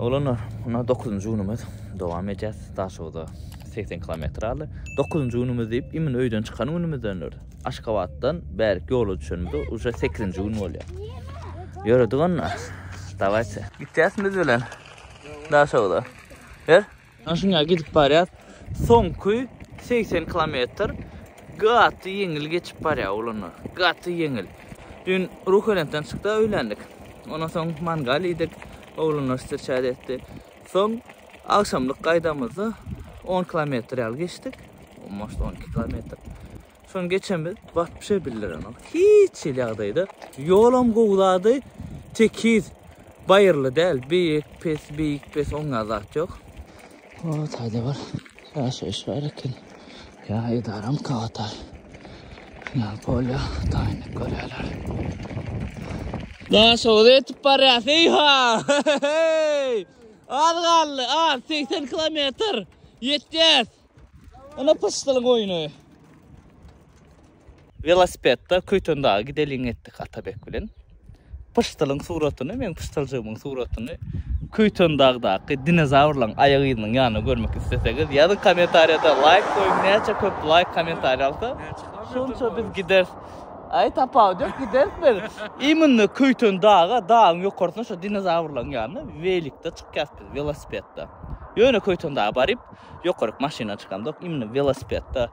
Olanlar, ona 9. günümüz devam edeceğiz. Daha sonra 80 kilometre alı. 9. günümüz deyip, imin öyden çıkan günümüzden ördü. Aşkavat'tan belki yolu düşönümüzde, uca 8. gün oluyor. Yürüdük onunla. Davaysa. Gideceğiz mi öyle? Daha sonra. Ver. Aşınca gidip bariyat. Son kuy 80 kilometre. Gıatı yengil geçip bariyat olanlar. Gıatı yengil. Dün Ruhölent'ten çıktı, öğlendik. Ondan sonra mangal yedik. Oğlanlar istişare etti. Son akşamlık kaydamızı 10 kilometre al geçtik. Olmaz 12 kilometre. Son geçen biz bak bir şey bildiren o. Hiç ilağdaydı. Yolum kovuladı. Tekiz. Bayırlı değil. Büyük pes ona zat yok. O tayda var. Ya şöyle ya idaram kağıtar. Ya polya taynik koleler. Daha sonra etip bariyat. Eyha! Az kaldı. 80 kilometre. Yeteceğiz. Ana pıstalın oyunu. Velosipedda Köytön dağı gidelin ettik Atabek bilen. Pıstalın suratını, men pıstalcığımın suratını Köytön dağdaki dinozavurların ayağının yanına görmek isteseniz yazın komentariyada like koyun. Neçe köp like komentariyada alsa. Şonça biz gideriz. Ay tapağı yok gideriz bir. İminli Köytön dağı, dağın yukarısına şu dinozavurların yanına velikte çıkacağız biz velosipedda. Yöne Köytön dağı barıp yukarık maşina çıkandık. İminli velosipedda.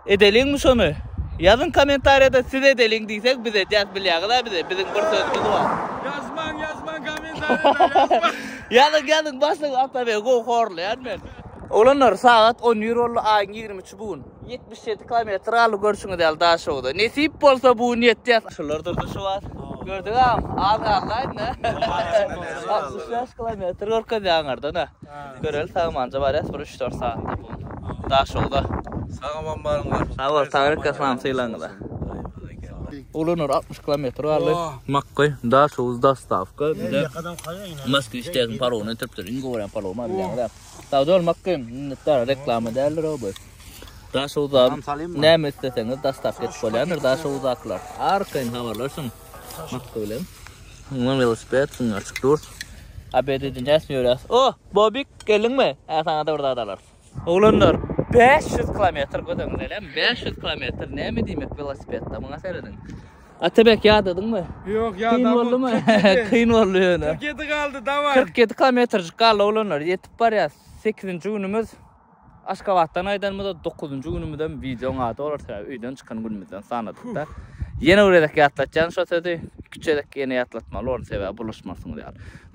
Edelin mi şunu? Yazın komentariyada siz edelin diysek bize caz bilyağıda bize bizim bir sözümüz var. Yazman komentariyada yazman. Yazın başlık Atabey go horlu yani. Olanlar saat 10 eurolu ayın 23 bugün. 77 kilometre alı görüşünü del daha şoğda. Nesip bolsa bugün yeteceğiz. Şular durdu şu var. Gördük ağam. Ağırlayın ne? 65 kilometre görkedi ağırda ne? Görel sağmanca var ya 3-4 saatte bugün. Daha şoğda. Sağman barın var. Sağ ol, sağırık kasam sıylanıda. Olanlar 60 kilometre alı. Makkay, daha şoğuz da stavka. Maskı işteyizin paronu ötürptür. İngi oran paronu bilen. Tavda olmakkay, minnettar reklamı derler o bu. Daha şoğuzda ne isteseniz da stav geçip olayanır. Daha şoğuzaklar. Arkayın havalarsın. Makkay bilen. Bunlar velosiped, bunlar çıkıyor. Abed edineceğiz mi yürüyoruz? Oh, Bobik gelin mi? Sana da orada adalar. Oğlanlar 500 kilometre gödünüz elem. 500 kilometre ne mi demek velosipedda? Buna seyredin. Atabek yağdadın mı? Yok yağdam. Kıyın oldu mu? Kıyın oldu yani. 47 kaldı da var. 47 kilometre kaldı oğlanlar. Yetip var ya 8. günümüz. Aşkavat'tan aydan mı da 9. günümüzden videon adı olur. Uydan çıkan günümüzden sanadık da. Yine oraya yatlatacağını şu sözü. Küçük yine yatlatmalı. Onun sebebi buluşmasın diyor.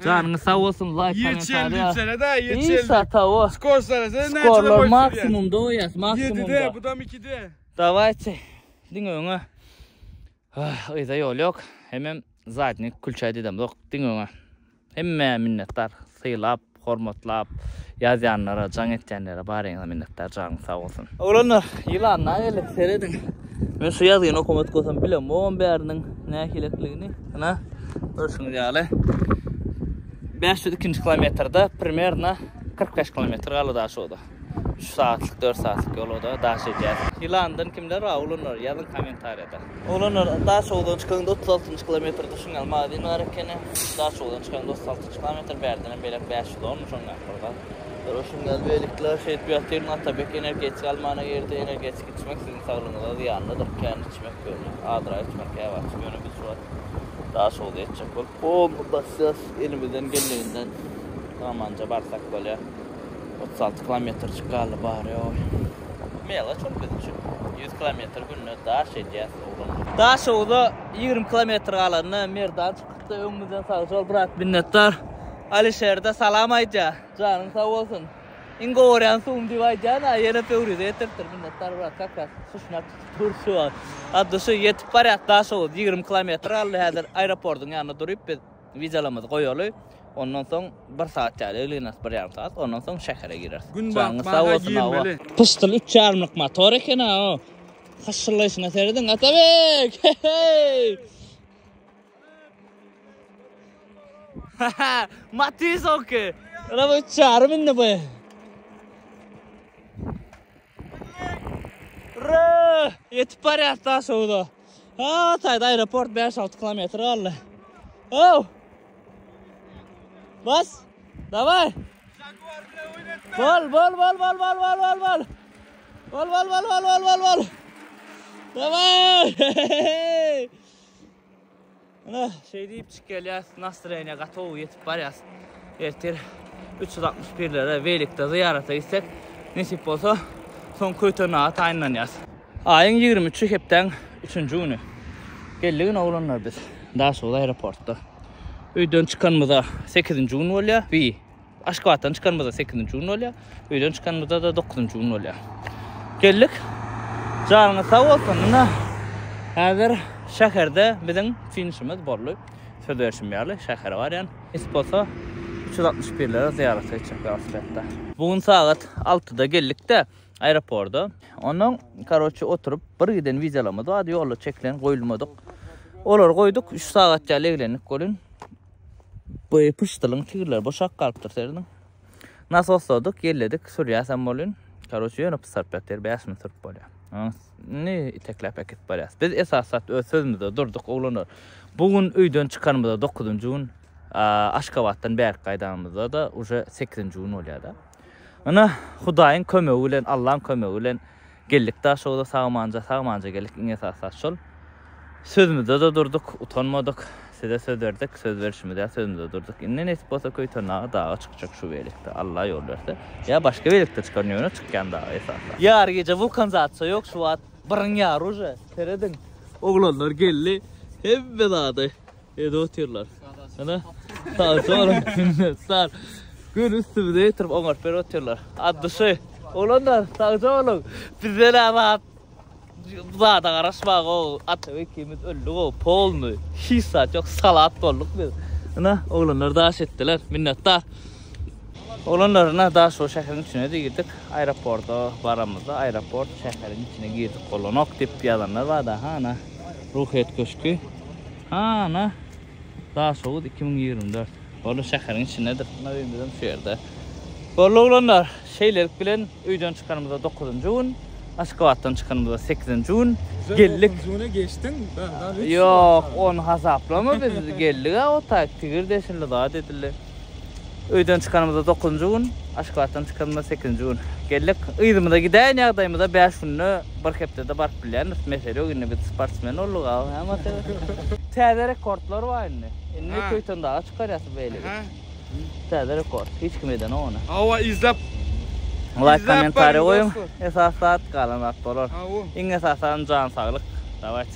Canınız sağ olsun. Like, komentarı. Yetişeldi da yetişeldi. İyi sata o. Skorlar maksimumda o yaz. Maksimumda. 7'de bu da 2'de. Davayçı. Dinle Öyle yol yok. Hemen zaten külçay dedim. Dinle hemen minnettar. Sıylap, hormatlap. Yazyanlara, can etkenlere bari minnettar. Canın sağ olsun. Oğlanlar yılanla ayılık seyredin. Ben şu yazgın okumat koysam bilem. O berinin ne hilekliğini. Görüşünüz yağlı. 502 kilometrede primerna 45 kilometre kalı daha şoğda. 3 saatlik 4 saatlik yolu da daha şey diyeceğiz. Yılandan kimler var? Oğlanlar yazın komentariyada. Oğlanlar daha şoğdan çıkan 36 kilometre düşün almadığın harekene. Daha şoğdan çıkan 36 kilometre berdinden belki 500 olmuş onlar burada. Roşun galbelikler şey etmeyatırın Atabek energetik almana yerde energetik içmek sizin sağlığınıza ziyanlıdır. Kendi içmek böyle. Adra içmek yavaş. Yönü bir surat. Daha şoğda edecek ol. O burada siz elimizden geldiğinden zamanca barsak böyle 36 kilometre çıkarlı bari o. Meyla çok bizim 100 kilometre günlük daha şey diyeceğiz oğlum. Daha şoğda 20 kilometre alanına merdan çıktı. Önümüzden sağ sol bırak minnettar. Alişer'de salam ayca. Canın sağ olsun. İngo oryan soğum divayca da yine peurize yetirtir minnettar bırak kakas. Suşnak turşu var. Adışı yetip var ya daha şoğda 20 kilometre alı hazır aeroportun yanına durup biz vizalamızı koyuyoruz. Ondan sonra 1 saat çare, öyle bir yarım saat. Ondan sonra şehre gireriz. Gün bakmağa girmeli. Pıstıl 3 yarımlık motor eken ha o. Haşırlayışına seyredin Atabek. Matiz oke. Ana bu 3 yarım inne bu. Yetip var ya daha soğudu. Tayda aeroport 5-6 kilometre aldı. Oh! Bas. Davay. Jaguar bilen oynatma. Bol. Bol. Davay. Ana şey deyip çık geliyor. Nasrayına gatov yetip baryas. Ertir 361 lira Velik'te ziyarete gitsek nasip olsa son kuytuğuna tayinlanıyaz. Ayın 23'ü hepten 3. günü. Geldiğin oğlanlar biz. Daha sonra aeroportta. Öyden çıkanımıza 8. gün oluyor. Aşkavat'tan çıkanımıza 8. gün oluyor. Öyden çıkanımıza da 9. gün oluyor. Geldik. Canına sağ olsun. Hazır şehirde bizim finişimiz borlu. Söderşim yerli şehir var yani. Nasip olsa 361 lira ziyarete gidecek Asfet'te. Bugün saat 6'da geldik de aeroporda. Ondan karoçu oturup bir giden vizalamadı. Hadi yolla çeklen koyulmadık. Olar koyduk 3 saatça leglenlik kolun. Bu pıştılın tigirler boşak kalıptır serinin. Nasıl olsadık gelledik Suriye sembolün. Karoçu yönüp sarpetler 5 min sırp bolya. Ne itekler paket baryas. Biz esasat öz sözümüzde durduk oğlanlar. Bugün öyden çıkanımızda 9. gün. Aşkavat'tan berk qaydamızda da уже 8. gün oluyor da. Ana Hudayın kömeğiyle, Allah'ın kömeğiyle geldik da şoğda sağmanca geldik in esasat şol. Sözümüzde de durduk, utanmadık. Size söz verdik, söz verişimizde sözümüzde durduk. İnne nesip olsa köytana dağa çıkacak şu velikte. Allah yol verse. Ya başka velikte çıkanıyor, çıkan dağa esasat. Yar gece vulkan zatsa yok şu at. Barın yar уже. Teredin. Oğlanlar geldi. Hep bedağdı. Evde otuyorlar. Ana sağ sonra sağ gün üstümüze yatırıp onlar per otuyorlar. Adı şey. Oğlanlar sağ olun. Bizler rahat. Zaten araşmak o atı ikimiz öldük o polnu. Hiç saat yok salat olduk biz. Ana oğlanlar daş ettiler minnettar. Oğlanlarına daha sonra şehrin içine de girdik. Aeroporta varamızda aeroport şehrin içine girdik. Kolonok tip yazanlar var da ana Ruhiyet Köşkü. Ana daha soğuk 2024. Bolu şehrin içindedir. Növümüzün şu yerde. Bolu oğlanlar şeyler bilen öyden çıkanımızda 9. gün. Aşkavat'tan çıkanımızda 8. gün. Geldik. 9. güne geçtin. Yok onu hesaplama biz geldik. O takdir deşinli daha dediler. Öyden çıkanımızda 9. gün. Aşkavat'tan çıkanımızda 8. gün. Geldik. Iydımıda gideyin yağdayımıza 5 günü bir hepte de bark bilen. Mesela o günü bir sportsmen olduk. Ama Täze rekortlar var inne. İnne köyten daha çıkarası böyle. Täze rekord. Hiç kimeden onu. Hava izlep. Like komentari koyun. Esasat kalan at bolar. İn esasan can sağlık. Davat.